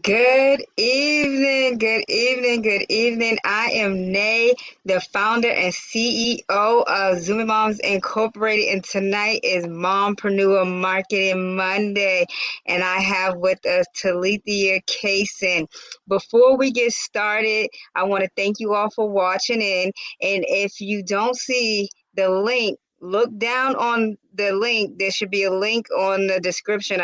Good evening, good evening, good evening. I am Nay, the founder and CEO of Zoomy Moms Incorporated, and tonight is Mompreneur Marketing Monday, and I have with us Talithia Kaysen. Before we get started, I want to thank you all for watching in, and if you don't see the link, look down on the link. There should be a link on the description.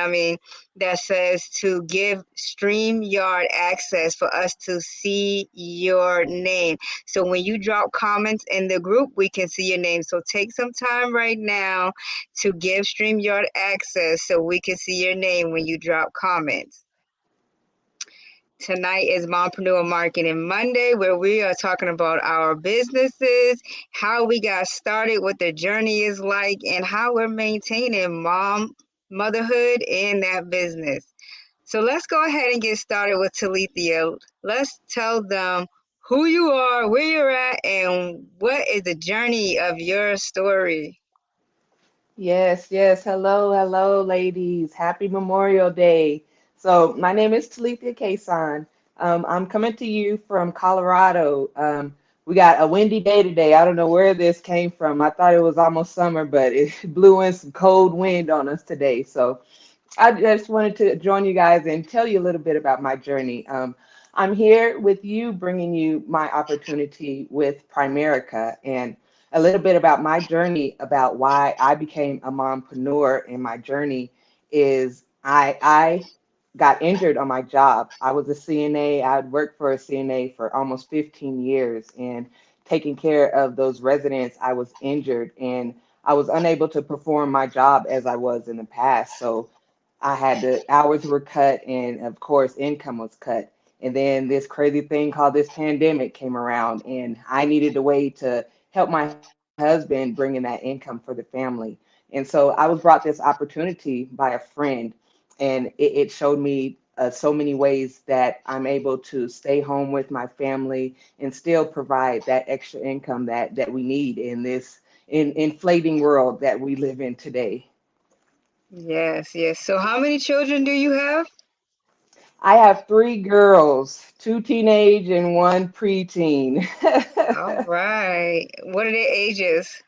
That says to give StreamYard access for us to see your name. So when you drop comments in the group, we can see your name. So take some time right now to give StreamYard access so we can see your name when you drop comments. Tonight is Mompreneur Marketing Monday, where we are talking about our businesses, how we got started, what the journey is like, and how we're maintaining motherhood in that business. So let's go ahead and get started with Talithia. Let's tell them who you are, where you're at, and what is the journey of your story. Yes. Hello, ladies. Happy Memorial Day. So, my name is Talithia Kaysen. I'm coming to you from Colorado. We got a windy day today. I don't know where this came from. I thought it was almost summer, but it blew in some cold wind on us today. So, I just wanted to join you guys and tell you a little bit about my journey. I'm here with you, bringing you my opportunity with Primerica and a little bit about my journey, about why I became a mompreneur. And my journey is I got injured on my job. I was a CNA. I had worked for a CNA for almost 15 years, and taking care of those residents, I was injured and I was unable to perform my job as I was in the past. So I had the hours were cut, and of course, income was cut. And then this crazy thing called this pandemic came around, and I needed a way to help my husband bring in that income for the family. And so I was brought this opportunity by a friend, and it showed me so many ways that I'm able to stay home with my family and still provide that extra income that we need in this inflating world that we live in today. Yes. So how many children do you have? I have three girls, two teenage and one preteen. All right. What are their ages?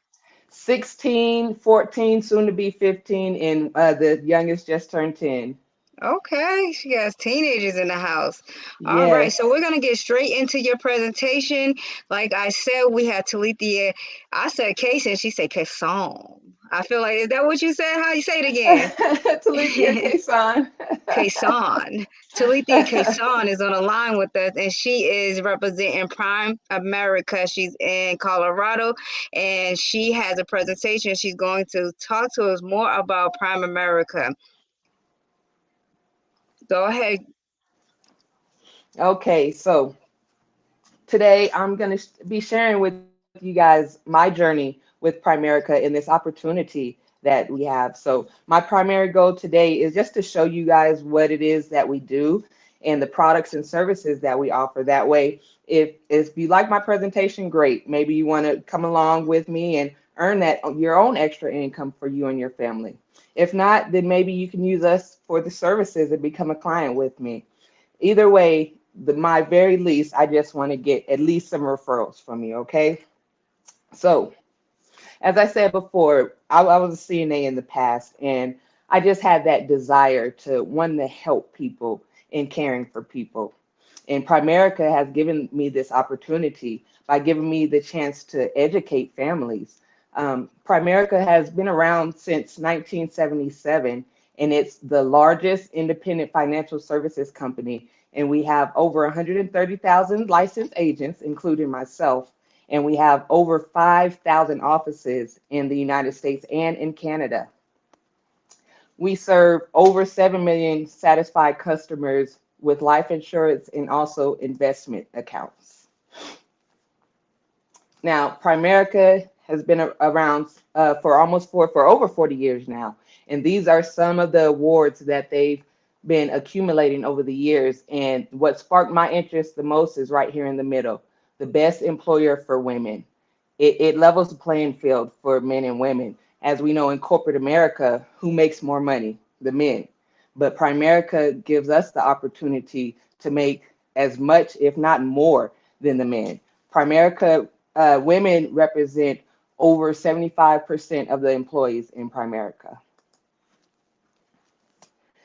16, 14, soon to be 15, and the youngest just turned 10. Okay, she has teenagers in the house. All right, so Yes. we're gonna get straight into your presentation. Like I said, we had Talithia. I said Casey, and she said Kason. I feel like, is that what you said? How you say it Talithia again? Kason. Kason. Talithia Kason is on the line with us, and she is representing Prime America. She's in Colorado, and she has a presentation. She's going to talk to us more about Prime America. Go ahead. Okay, so today I'm going to be sharing with you guys my journey with Primerica and this opportunity that we have. So, my primary goal today is just to show you guys what it is that we do and the products and services that we offer. That way, if you like my presentation, great. Maybe you want to come along with me and earn that your own extra income for you and your family. If not, then maybe you can use us for the services and become a client with me. Either way, my very least, I just want to get at least some referrals from you, okay? So, as I said before, I was a CNA in the past, and I just had that desire to want to help people in caring for people. And Primerica has given me this opportunity by giving me the chance to educate families. Primerica has been around since 1977, and it's the largest independent financial services company. And we have over 130,000 licensed agents, including myself. And we have over 5,000 offices in the United States and in Canada. We serve over 7 million satisfied customers with life insurance and also investment accounts. Now, Primerica has been around for over 40 years now, and these are some of the awards that they've been accumulating over the years. And what sparked my interest the most is right here in the middle, the best employer for women. It levels the playing field for men and women. As we know in corporate America, who makes more money? The men. but Primerica gives us the opportunity to make as much, if not more, than the men. Primerica women represent over 75% of the employees in Primerica.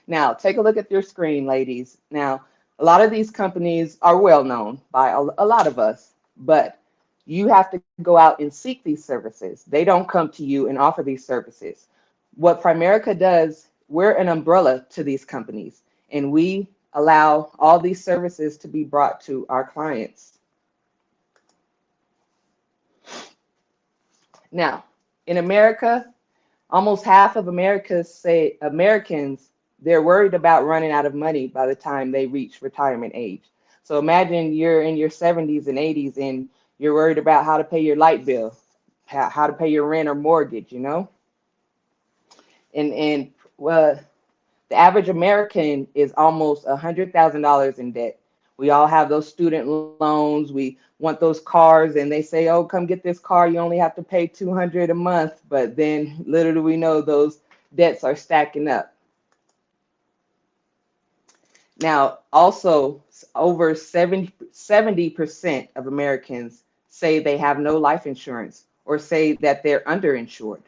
Now, take a look at your screen, ladies. Now, a lot of these companies are well known by a lot of us, but you have to go out and seek these services. They don't come to you and offer these services. What Primerica does, we're an umbrella to these companies, and we allow all these services to be brought to our clients. Now, in America, almost half of Americans, they're worried about running out of money by the time they reach retirement age. So imagine you're in your 70s and 80s and you're worried about how to pay your light bill, how to pay your rent or mortgage, you know? And well, the average American is almost $100,000 in debt. We all have those student loans. We want those cars, and they say, "Oh, come get this car. You only have to pay $200 a month." But then, little do we know, those debts are stacking up. Now, also, over 70% of Americans say they have no life insurance or say that they're underinsured.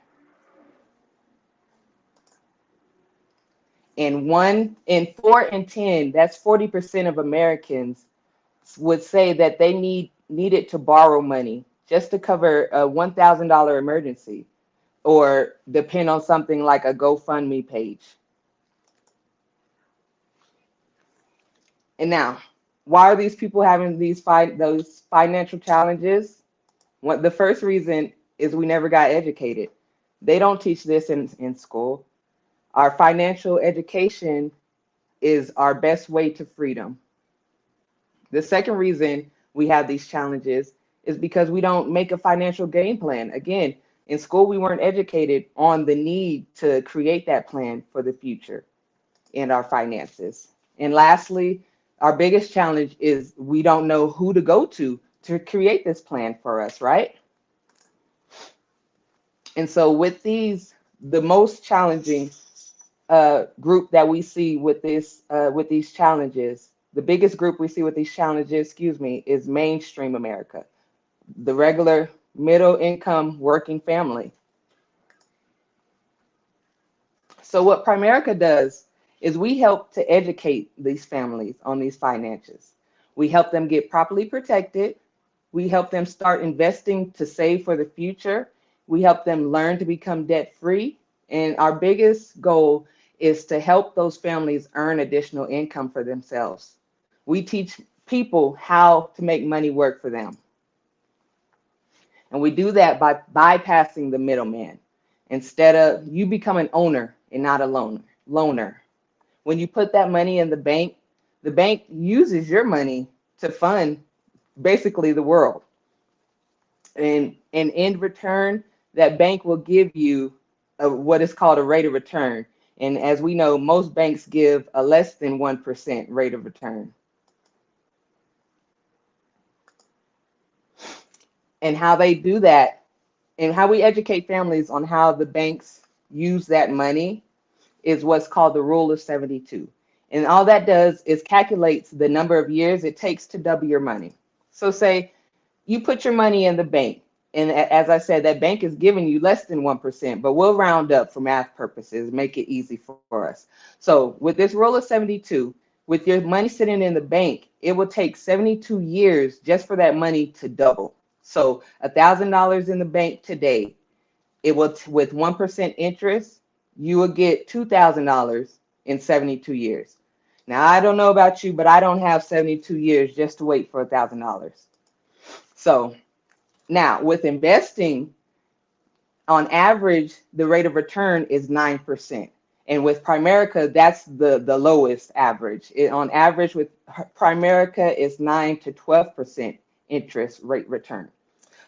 And 1 in 4 in 10, that's 40% of Americans, would say that they needed to borrow money just to cover a $1,000 emergency or depend on something like a GoFundMe page. And now, why are these people having those financial challenges? The first reason is we never got educated. They don't teach this in school. Our financial education is our best way to freedom. The second reason we have these challenges is because we don't make a financial game plan. Again, in school, we weren't educated on the need to create that plan for the future and our finances. And lastly, our biggest challenge is we don't know who to go to create this plan for us, right? And so with these, the most challenging group that we see with these challenges, the biggest group we see with these challenges, is mainstream America, the regular middle income working family. So what Primerica does is we help to educate these families on these finances. We help them get properly protected. We help them start investing to save for the future. We help them learn to become debt free. And our biggest goal is to help those families earn additional income for themselves. We teach people how to make money work for them. And we do that by bypassing the middleman. Instead of you become an owner and not a loaner. When you put that money in the bank uses your money to fund basically the world. And in return, that bank will give you what is called a rate of return. And as we know, most banks give a less than 1% rate of return. And how they do that, and how we educate families on how the banks use that money, is what's called the rule of 72. And all that does is calculates the number of years it takes to double your money. So say you put your money in the bank, and as I said, that bank is giving you less than 1%, but we'll round up for math purposes, make it easy for us. So with this rule of 72, with your money sitting in the bank, it will take 72 years just for that money to double. So $1,000 in the bank today, it will, with 1% interest, you will get $2,000 in 72 years. Now, I don't know about you, but I don't have 72 years just to wait for $1,000. So now with investing, on average, the rate of return is 9%. And with Primerica, that's the lowest average. On average with Primerica is 9 to 12% interest rate return.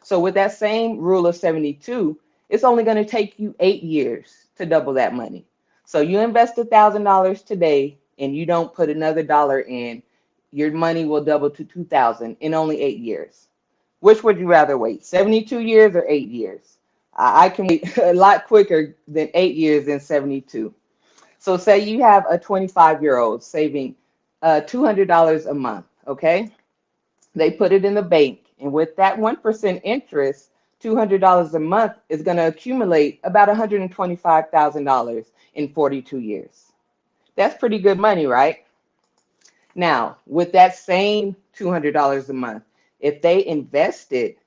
So with that same rule of 72, it's only going to take you 8 years to double that money. So you invest $1,000 today and you don't put another dollar in, your money will double to $2,000 in only 8 years. Which would you rather wait, 72 years or 8 years? I can wait a lot quicker than 8 years than 72. So say you have a 25-year-old saving $200 a month, okay? They put it in the bank, and with that 1% interest, $200 a month is going to accumulate about $125,000 in 42 years. That's pretty good money, right? Now, with that same $200 a month, if they invest it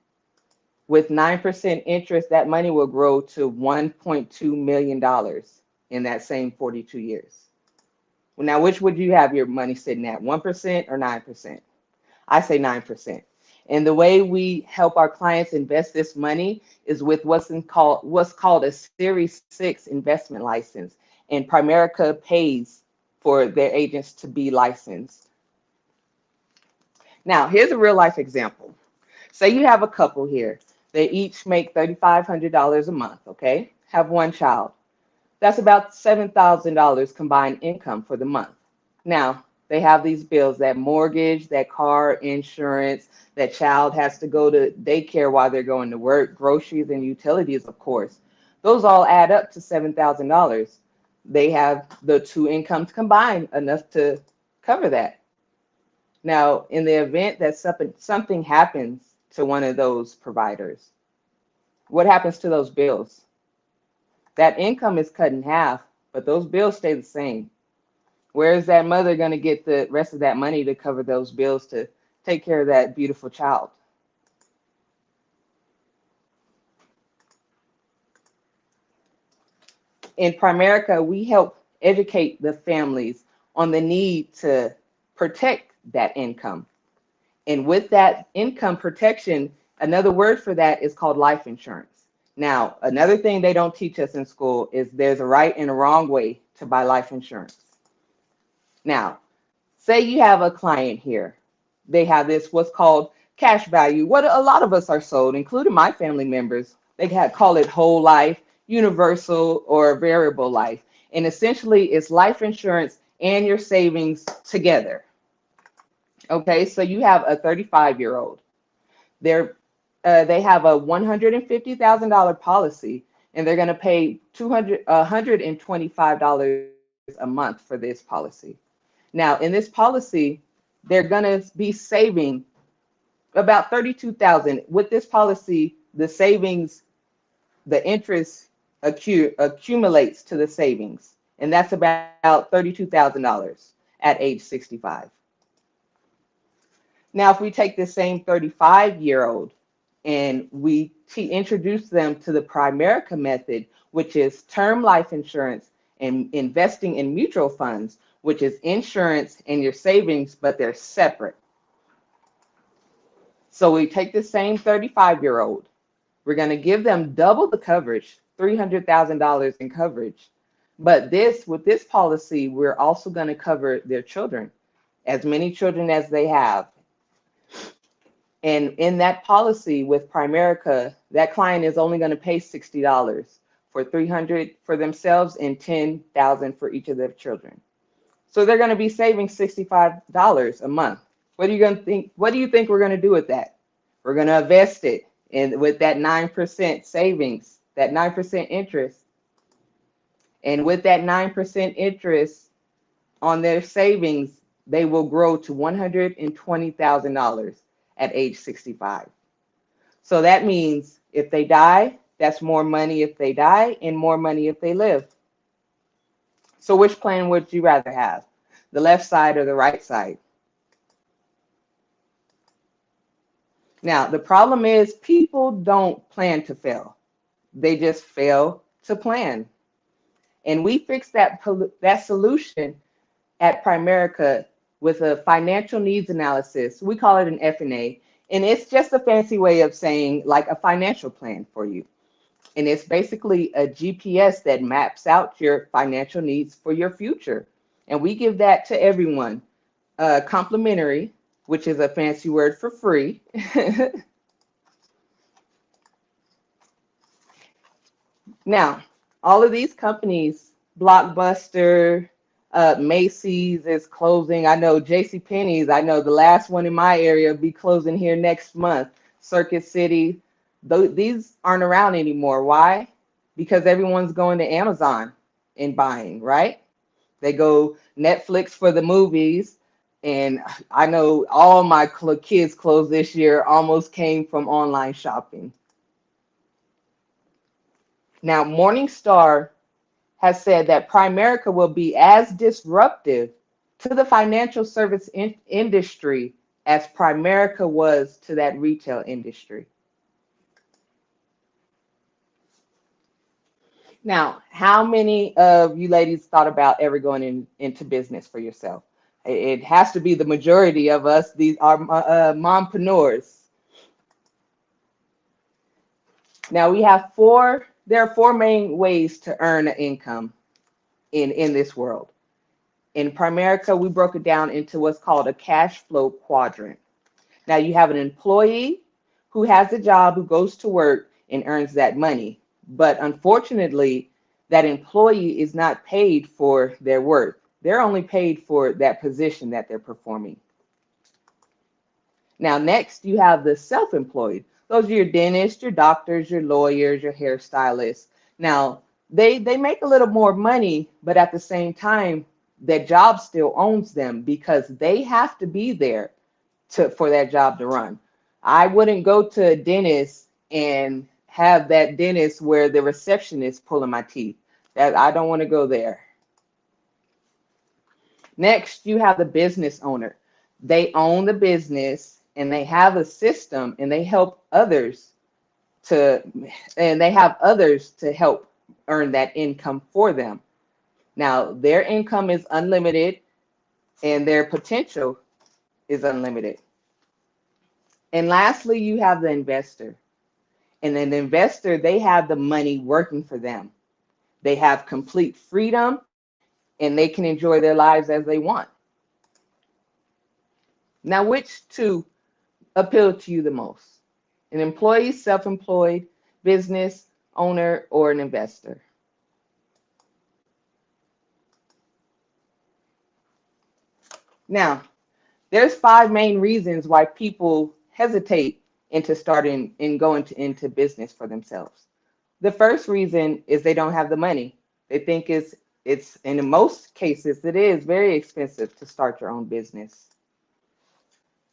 with 9% interest, that money will grow to $1.2 million in that same 42 years. Now, which would you have your money sitting at, 1% or 9%? I say 9%. And the way we help our clients invest this money is with what's called a Series 6 investment license. And Primerica pays for their agents to be licensed. Now, here's a real life example. Say you have a couple here. They each make $3,500 a month, okay? Have one child. That's about $7,000 combined income for the month. Now, they have these bills, that mortgage, that car insurance, that child has to go to daycare while they're going to work, groceries and utilities, of course. Those all add up to $7,000. They have the two incomes combined enough to cover that. Now, in the event that something happens to one of those providers, what happens to those bills? That income is cut in half, but those bills stay the same. Where is that mother going to get the rest of that money to cover those bills to take care of that beautiful child? In Primerica, we help educate the families on the need to protect that income. And with that income protection, another word for that is called life insurance. Now, another thing they don't teach us in school is there's a right and a wrong way to buy life insurance. Now, say you have a client here. They have this what's called cash value. What a lot of us are sold, including my family members. They call it whole life, universal, or variable life. And essentially, it's life insurance and your savings together. Okay, so you have a 35-year-old. They have a $150,000 policy, and they're going to pay $125 a month for this policy. Now, in this policy, they're going to be saving about $32,000. With this policy, the savings, the interest accumulates to the savings, and that's about $32,000 at age 65. Now, if we take the same 35-year-old and we introduce them to the Primerica method, which is term life insurance and investing in mutual funds, which is insurance and your savings, but they're separate. So we take the same 35-year-old. We're going to give them double the coverage, $300,000 in coverage. But with this policy, we're also going to cover their children, as many children as they have. And in that policy with Primerica, that client is only going to pay $60 for $300 for themselves and $10,000 for each of their children. So they're going to be saving $65 a month. What do you think we're going to do with that? We're going to invest it with that 9% savings, that 9% interest. And with that 9% interest on their savings, they will grow to $120,000 at age 65. So that means if they die, that's more money if they die and more money if they live. So which plan would you rather have? The left side or the right side? Now, the problem is people don't plan to fail. They just fail to plan. And we fix that solution at Primerica with a financial needs analysis. We call it an F&A, and it's just a fancy way of saying like a financial plan for you. And it's basically a GPS that maps out your financial needs for your future. And we give that to everyone, complimentary, which is a fancy word for free. Now, all of these companies, Blockbuster, Macy's is closing. I know JCPenney's, I know the last one in my area will be closing here next month. Circuit City, these aren't around anymore. Why? Because everyone's going to Amazon and buying, right? They go Netflix for the movies. And I know all my kids' clothes this year almost came from online shopping. Now, Morningstar has said that Primerica will be as disruptive to the financial service industry as Primerica was to that retail industry. Now, how many of you ladies thought about ever going into business for yourself? It has to be the majority of us. These are mompreneurs. Now, there are four main ways to earn an income in this world. In Primerica, we broke it down into what's called a cash flow quadrant. Now, you have an employee who has a job, who goes to work and earns that money. But unfortunately, that employee is not paid for their work. They're only paid for that position that they're performing. Now, next, you have the self-employed. Those are your dentists, your doctors, your lawyers, your hairstylists. Now, they make a little more money, but at the same time, that job still owns them because they have to be there for that job to run. I wouldn't go to a dentist and have that dentist where the receptionist pulling my teeth. That I don't want to go there. Next, you have the business owner. They own the business and they have a system and they help others and they have others to help earn that income for them. Now, their income is unlimited and their potential is unlimited. And lastly, you have the investor. And an investor, they have the money working for them. They have complete freedom and they can enjoy their lives as they want. Now, which two appeal to you the most? An employee, self-employed, business owner, or an investor? Now, there's 5 main reasons why people hesitate into starting and going into business for themselves. The first reason is they don't have the money. They think it's in most cases, it is very expensive to start your own business.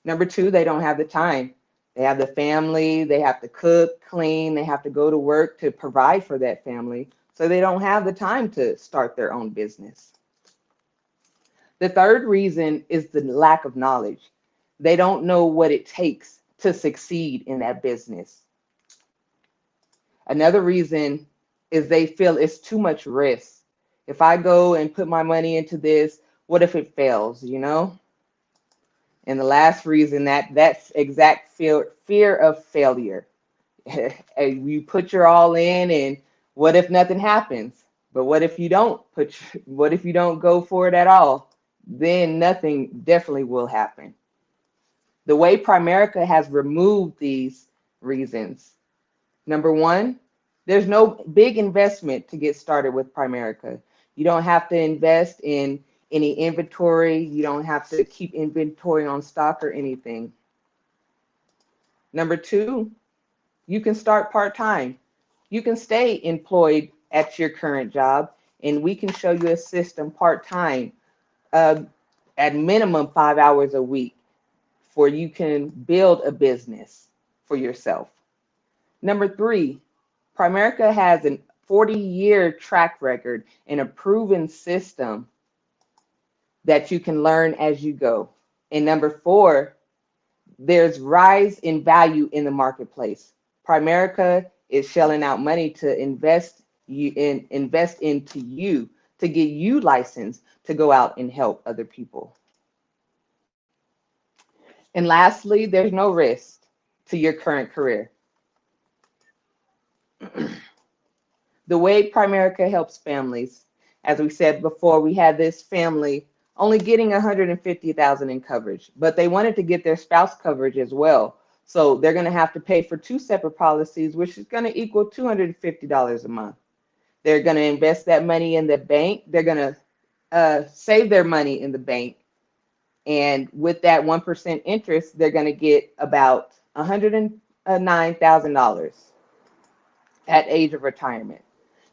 Number 2, they don't have the time. They have the family, they have to cook, clean, they have to go to work to provide for that family. So they don't have the time to start their own business. The third reason is the lack of knowledge. They don't know what it takes to succeed in that business. Another reason is they feel it's too much risk. If I go and put my money into this, what if it fails, you know? And the last reason, that's exact fear of failure. You put your all in, and what if nothing happens? But what if you don't go for it at all? Then nothing definitely will happen. The way Primerica has removed these reasons. Number 1, there's no big investment to get started with Primerica. You don't have to invest in any inventory. You don't have to keep inventory on stock or anything. Number 2, you can start part-time. You can stay employed at your current job, and we can show you a system part-time at minimum 5 hours a week for you can build a business for yourself. Number 3, Primerica has a 40-year track record and a proven system that you can learn as you go. And number 4, there's rise in value in the marketplace. Primerica is shelling out money to invest into you, to get you licensed to go out and help other people. And lastly, there's no risk to your current career. The way Primerica helps families, as we said before, we had this family only getting $150,000 in coverage, but they wanted to get their spouse coverage as well. So they're going to have to pay for 2 separate policies, which is going to equal $250 a month. They're going to invest that money in the bank. They're going to save their money in the bank. And with that 1% interest, they're going to get about $109,000 at age of retirement.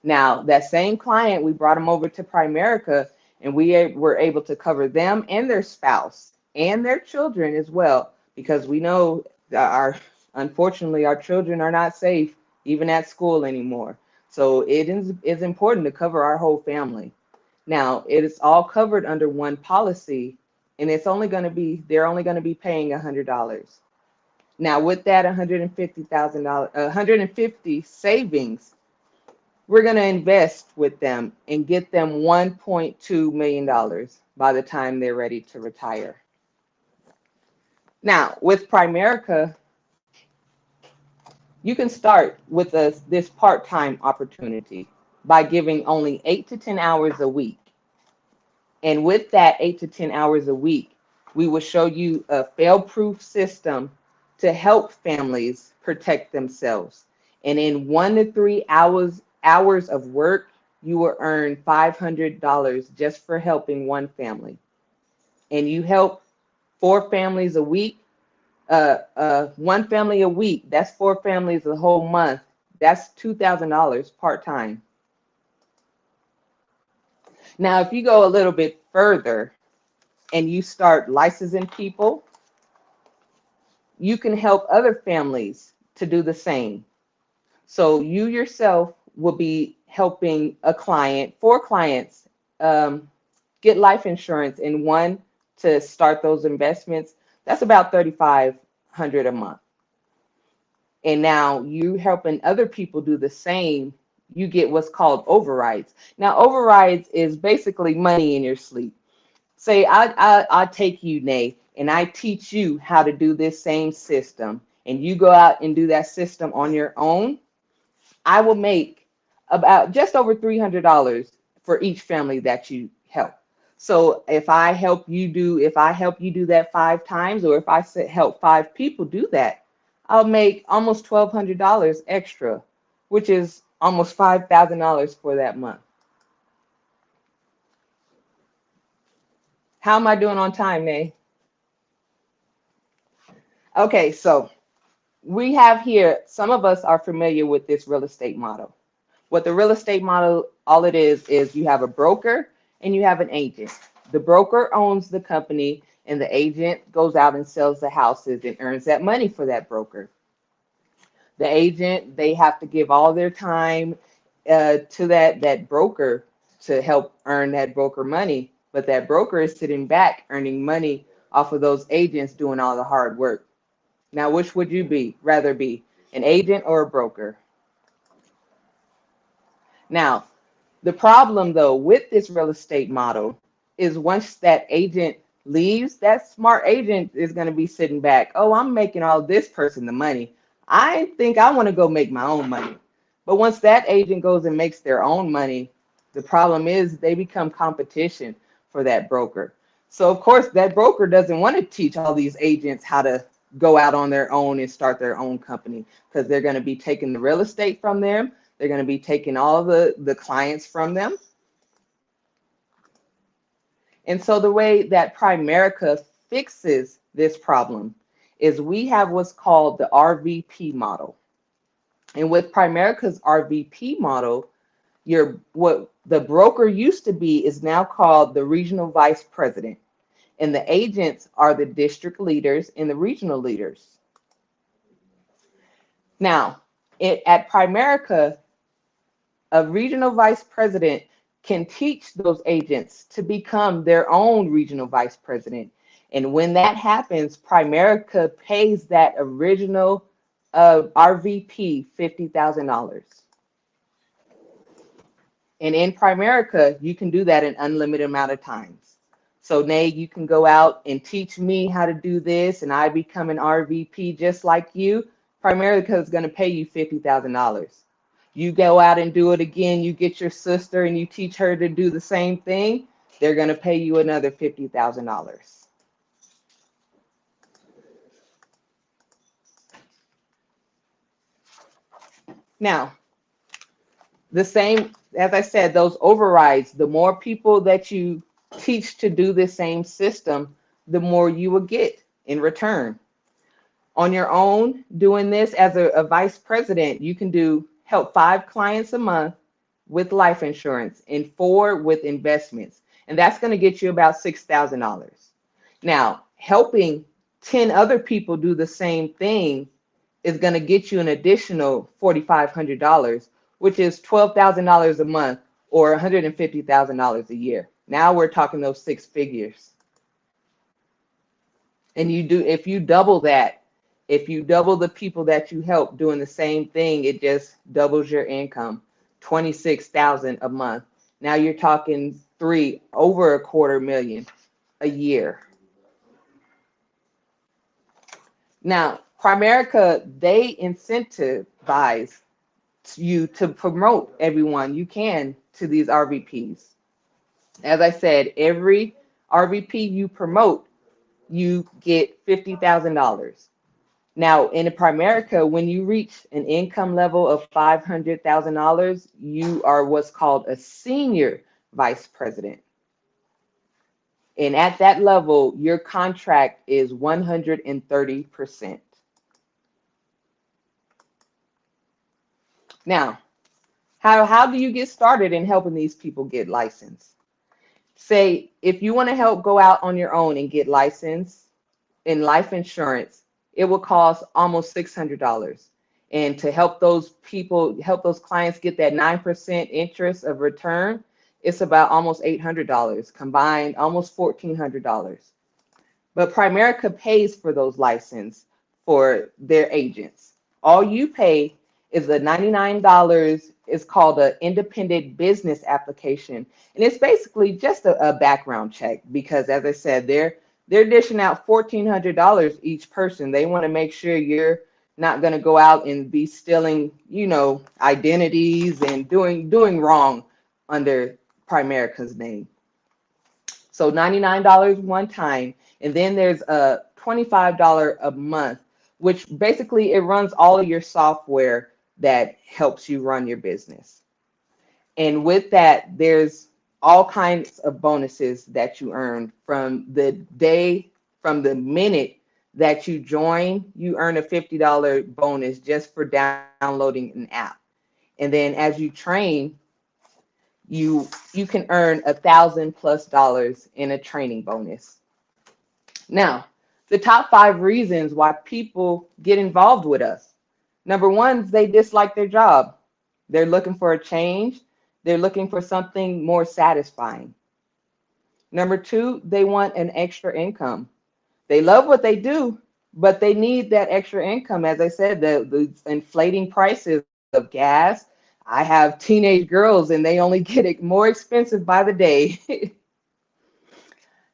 Now, that same client, we brought him over to Primerica, And were able to cover them and their spouse and their children as well, because we know that unfortunately, our children are not safe even at school anymore. So is important to cover our whole family. Now, it is all covered under one policy, and they're only going to be paying $100. Now, with that $150,000, 150 savings, we're going to invest with them and get them $1.2 million by the time they're ready to retire. Now, with Primerica, you can start with this part-time opportunity by giving only 8 to 10 hours a week. And with that 8 to 10 hours a week, we will show you a fail-proof system to help families protect themselves. And in 1 to 3 hours of work, you will earn $500 just for helping one family. And you help 4 families a week, one family a week. That's 4 families a whole month. That's $2,000 part-time. Now, if you go a little bit further and you start licensing people, you can help other families to do the same. So you yourself will be helping 4 clients get life insurance, and one to start those investments. That's about $3,500 a month. And now you helping other people do the same. You get what's called overrides. Now, overrides is basically money in your sleep. Say I take you, Nay, and I teach you how to do this same system, and you go out and do that system on your own. I will make about just over $300 for each family that you help. So if I help you do that 5 times, or if I help 5 people do that, I'll make almost $1,200 extra, which is almost $5,000 for that month. How am I doing on time, Nay? Okay, so we have here, some of us are familiar with this real estate model. What the real estate model, all it is you have a broker and you have an agent. The broker owns the company, and the agent goes out and sells the houses and earns that money for that broker. The agent, they have to give all their time to that broker to help earn that broker money, but that broker is sitting back earning money off of those agents doing all the hard work. Now, which would you rather be, an agent or a broker? Now, the problem though with this real estate model is once that agent leaves, that smart agent is going to be sitting back. Oh, I'm making all this person the money. I think I want to go make my own money. But once that agent goes and makes their own money, the problem is they become competition for that broker. So of course that broker doesn't want to teach all these agents how to go out on their own and start their own company, because they're going to be taking the real estate from them. They're going to be taking all the clients from them. And so the way that Primerica fixes this problem is we have what's called the RVP model. And with Primerica's RVP model, what the broker used to be is now called the regional vice president. And the agents are the district leaders and the regional leaders. Now, at Primerica, a regional vice president can teach those agents to become their own regional vice president. And when that happens, Primerica pays that original RVP $50,000. And in Primerica, you can do that an unlimited amount of times. So, Nay, you can go out and teach me how to do this, and I become an RVP just like you. Primerica is going to pay you $50,000. You go out and do it again, you get your sister and you teach her to do the same thing, they're going to pay you another $50,000. Now, the same, as I said, those overrides, the more people that you teach to do the same system, the more you will get in return. On your own, doing this as a vice president, you can help 5 clients a month with life insurance and 4 with investments. and that's going to get you about $6,000. Now, helping 10 other people do the same thing is going to get you an additional $4,500, which is $12,000 a month or $150,000 a year. Now we're talking those six figures. And if you double that, if you double the people that you help doing the same thing, it just doubles your income, 26,000 a month. Now you're talking over a quarter million a year. Now, Primerica, they incentivize you to promote everyone you can to these RVPs. As I said, every RVP you promote, you get $50,000. Now, in Primerica, when you reach an income level of $500,000, you are what's called a senior vice president. And at that level, your contract is 130%. Now, how do you get started in helping these people get licensed? Say, if you want to help go out on your own and get licensed in life insurance, it will cost almost $600. And to help those clients get that 9% interest of return, it's about almost $800 combined, almost $1,400. But Primerica pays for those licenses for their agents. All you pay is the $99. It's called an independent business application. And it's basically just a background check because, as I said, they're dishing out $1,400 each person. They want to make sure you're not going to go out and be stealing, identities and doing wrong under Primerica's name. So $99 one time, and then there's a $25 a month, which basically it runs all of your software that helps you run your business. And with that, there's all kinds of bonuses that you earn from the minute that you join. You earn a $50 bonus just for downloading an app. And then as you train, you can earn $1,000+ in a training bonus. Now, the top 5 reasons why people get involved with us. Number one, they dislike their job. They're looking for a change. They're looking for something more satisfying. Number 2, they want an extra income. They love what they do, but they need that extra income. As I said, the inflating prices of gas. I have teenage girls and they only get it more expensive by the day.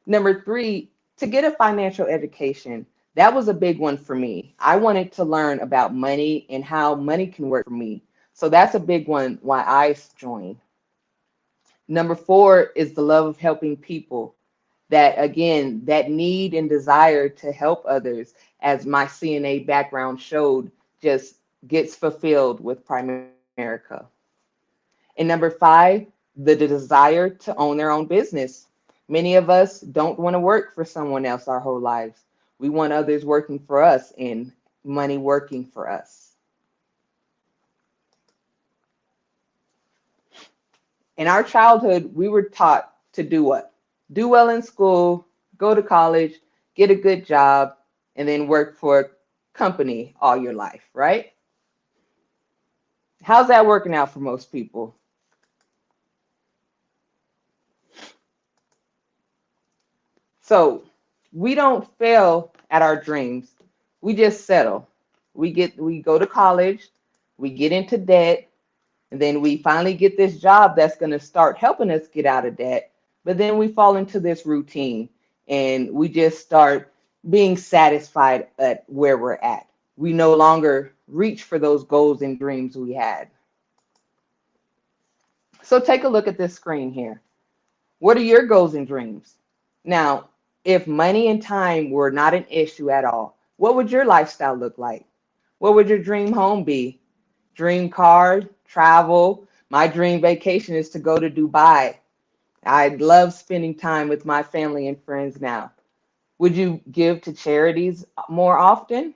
Number 3, to get a financial education. That was a big one for me. I wanted to learn about money and how money can work for me. So that's a big one why I joined. Number 4 is the love of helping people. That, again, that need and desire to help others, as my CNA background showed, just gets fulfilled with Primerica. And number 5, the desire to own their own business. Many of us don't want to work for someone else our whole lives. We want others working for us and money working for us. In our childhood, we were taught to do what? Do well in school, go to college, get a good job, and then work for a company all your life, right? How's that working out for most people? So we don't fail at our dreams. We just settle. We go to college, we get into debt, and then we finally get this job that's going to start helping us get out of debt. But then we fall into this routine and we just start being satisfied at where we're at. We no longer reach for those goals and dreams we had. So take a look at this screen here. What are your goals and dreams? Now, if money and time were not an issue at all, what would your lifestyle look like? What would your dream home be? Dream car, travel. My dream vacation is to go to Dubai. I love spending time with my family and friends now. Would you give to charities more often?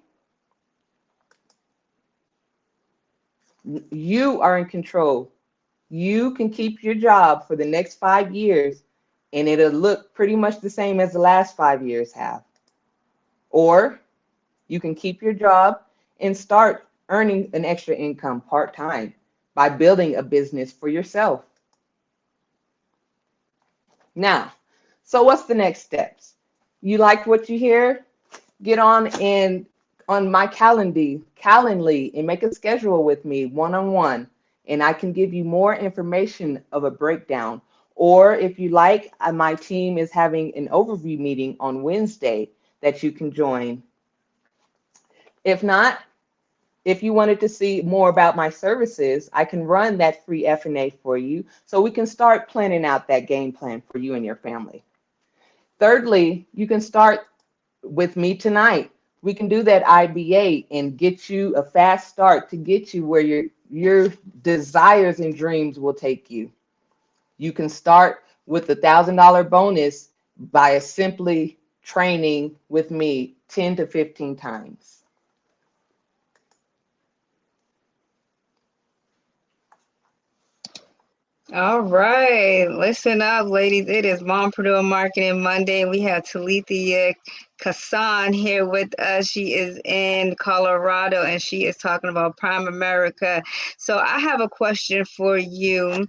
You are in control. You can keep your job for the next 5 years and it'll look pretty much the same as the last 5 years have. Or you can keep your job and start earning an extra income part-time by building a business for yourself. Now, so what's the next steps? You liked what you hear? Get on my Calendly and make a schedule with me one-on-one, and I can give you more information of a breakdown. Or if you like, my team is having an overview meeting on Wednesday that you can join. If not, if you wanted to see more about my services, I can run that free F&A for you so we can start planning out that game plan for you and your family. Thirdly, you can start with me tonight. We can do that IBA and get you a fast start to get you where your desires and dreams will take you. You can start with the $1,000 bonus by simply training with me 10 to 15 times. All right, listen up, ladies. It is Mompreneur Marketing Monday. We have Talithia Kassan here with us. She is in Colorado, and she is talking about Prime America. So I have a question for you.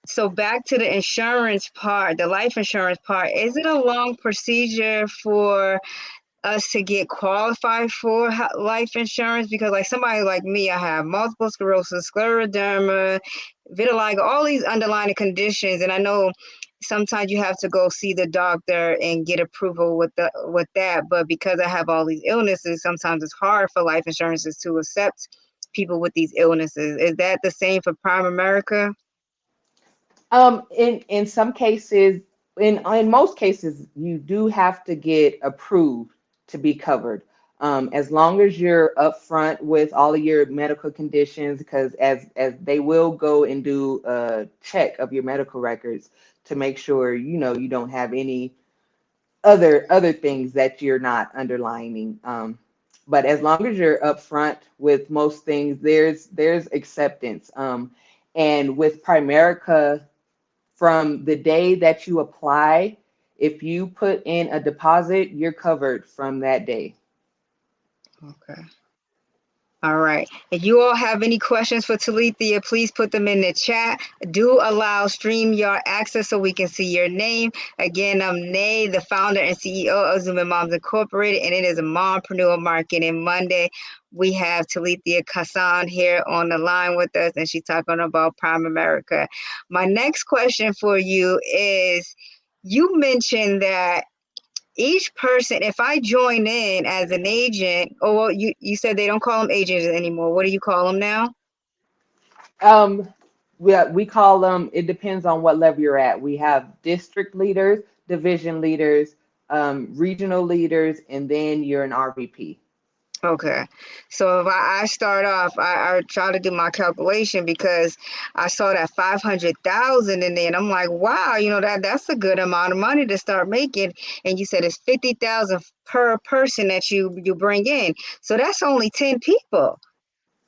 So back to the insurance part, the life insurance part. Is it a long procedure for us to get qualified for life insurance? Because like somebody like me, I have multiple sclerosis, scleroderma, vitiligo, all these underlying conditions, and I know sometimes you have to go see the doctor and get approval with that. But because I have all these illnesses, sometimes it's hard for life insurances to accept people with these illnesses. Is that the same for Prime America? In some cases, in most cases, you do have to get approved to be covered. As long as you're upfront with all of your medical conditions, because as they will go and do a check of your medical records to make sure you don't have any other things that you're not underlining. But as long as you're upfront with most things, there's acceptance. And with Primerica, from the day that you apply, if you put in a deposit, you're covered from that day. Okay. All right. If you all have any questions for Talithia, please put them in the chat. Do allow StreamYard access so we can see your name. Again, I'm Nay, the founder and CEO of Zoom Moms Incorporated, and it is a Mompreneur Marketing Monday. We have Talithia Kassan here on the line with us, and she's talking about Prime America. My next question for you is, you mentioned that each person, if I join in as an agent, or well, you said they don't call them agents anymore. What do you call them now? Um, we call them, it depends on what level you're at. We have district leaders, division leaders, regional leaders, and then you're an RVP. Okay. So if I start off, I try to do my calculation because I saw that 500,000 in there, and I'm like, wow, that's a good amount of money to start making. And you said it's 50,000 per person that you bring in. So that's only 10 people.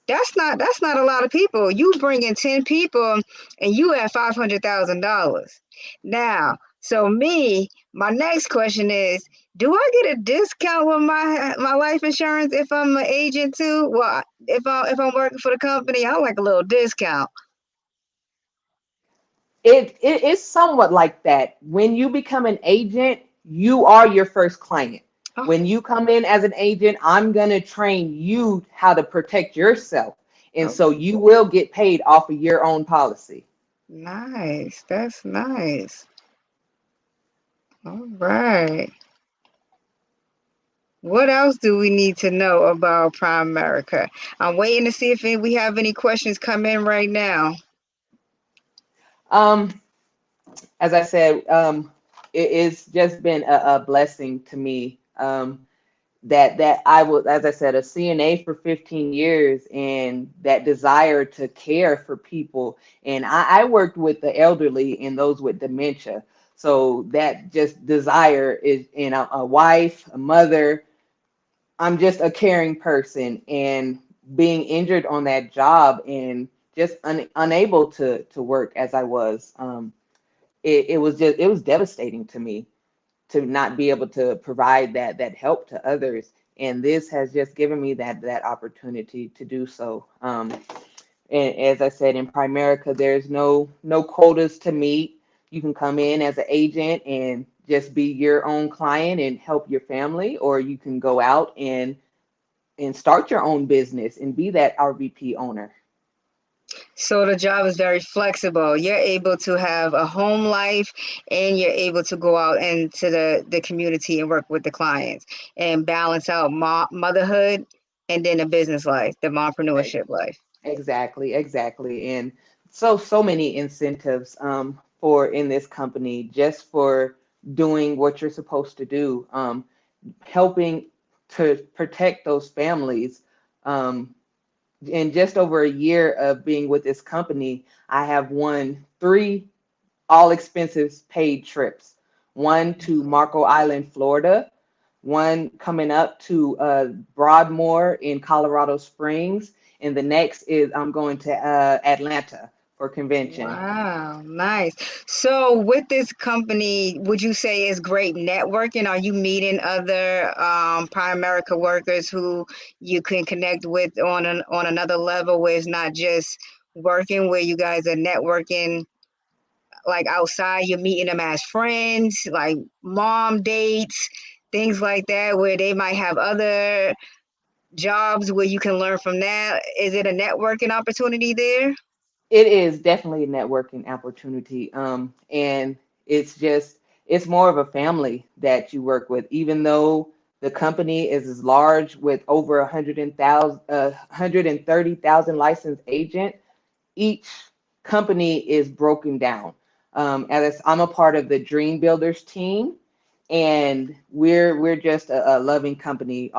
That's not a lot of people. You bring in 10 people and you have $500,000. Now, so my next question is, do I get a discount with my life insurance if I'm an agent too? Well, if I'm working for the company, I like a little discount. It is somewhat like that. When you become an agent, you are your first client. When Okay. you come in as an agent, I'm going to train you how to protect yourself. And Oh, so you will get paid off of your own policy. nice. That's nice. All right. What else do we need to know about Prime America? I'm waiting to see if we have any questions come in right now. Um, as I said, it's just been a blessing to me. That I was, as I said, a CNA for 15 years, and that desire to care for people. And I worked with the elderly and those with dementia. So that just desire is in a wife, a mother. I'm just a caring person, and being injured on that job and just unable to work as I was. it was devastating to me to not be able to provide that help to others. And this has just given me that opportunity to do so. And as I said, in Primerica, there's no quotas to meet. You can come in as an agent and just be your own client and help your family, or you can go out and start your own business and be that RVP owner. So the job is very flexible. You're able to have a home life and you're able to go out into the community and work with the clients and balance out motherhood and then the business life, the mompreneurship life. Exactly, exactly. And so many incentives for in this company just for doing what you're supposed to do, helping to protect those families. Um, in just over a year of being with this company, I have won three all expenses paid trips. One to Marco Island, Florida, one coming up to Broadmoor in Colorado Springs, and the next is I'm going to Atlanta for convention. Wow, nice. So with this company, would you say is great networking? Are you meeting other Primerica workers who you can connect with on another level where it's not just working, where you guys are networking like outside, you're meeting them as friends, like mom dates, things like that, where they might have other jobs where you can learn from that. Is it a networking opportunity there? It is definitely a networking opportunity. And it's more of a family that you work with, even though the company is as large with over 130,000 licensed agents. Each company is broken down. As I'm a part of the Dream Builders team, and we're just a loving company.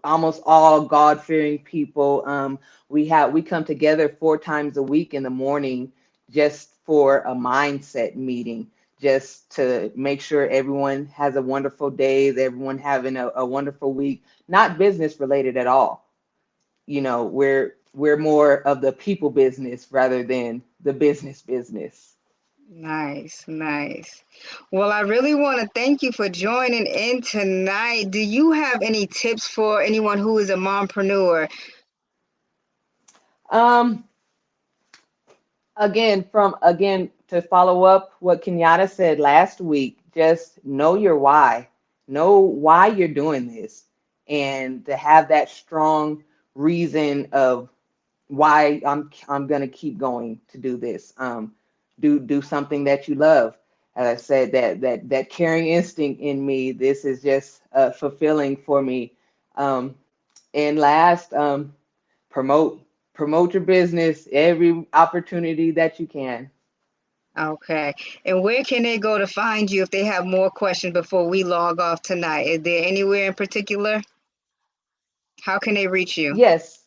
Almost all God-fearing people. We come together 4 times a week in the morning just for a mindset meeting, just to make sure everyone has a wonderful day, that everyone having a wonderful week, not business related at all. We're more of the people business rather than the business. Nice, nice. Well, I really want to thank you for joining in tonight. Do you have any tips for anyone who is a mompreneur? Um, again to follow up what Kenyatta said last week, just know your why. Know why you're doing this, and to have that strong reason of why I'm gonna keep going to do this. Do something that you love. As I said, that caring instinct in me, this is just fulfilling for me. Um, and last, promote promote your business every opportunity that you can. Okay. And where can they go to find you if they have more questions before we log off tonight? Is there anywhere in particular? How can they reach you? Yes,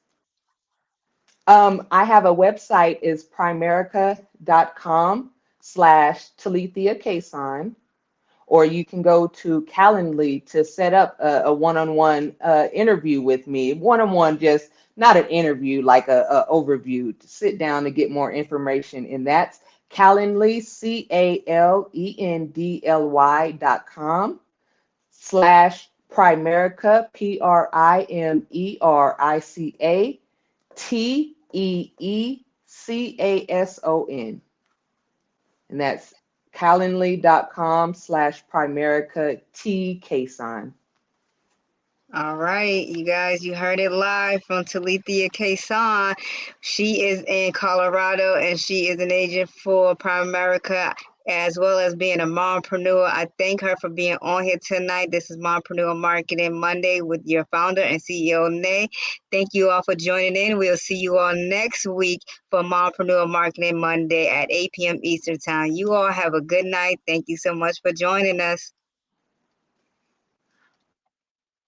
I have a website is primerica.com/Talithia Kason, or you can go to Calendly to set up a one-on-one interview with me. One-on-one, just not an interview, like a overview to sit down to get more information. And that's Calendly, Calendly.com/Primerica, PRIMERICA, and that's calendly.com/Primerica T Kason. All right, you guys, you heard it live from Talithia Kason. She is in Colorado and she is an agent for Primerica as well as being a mompreneur. I thank her for being on here tonight. This is Mompreneur Marketing Monday with your founder and CEO, Nay. Thank you all for joining in. We'll see you all next week for Mompreneur Marketing Monday at 8 p.m. Eastern Time. You all have a good night. Thank you so much for joining us.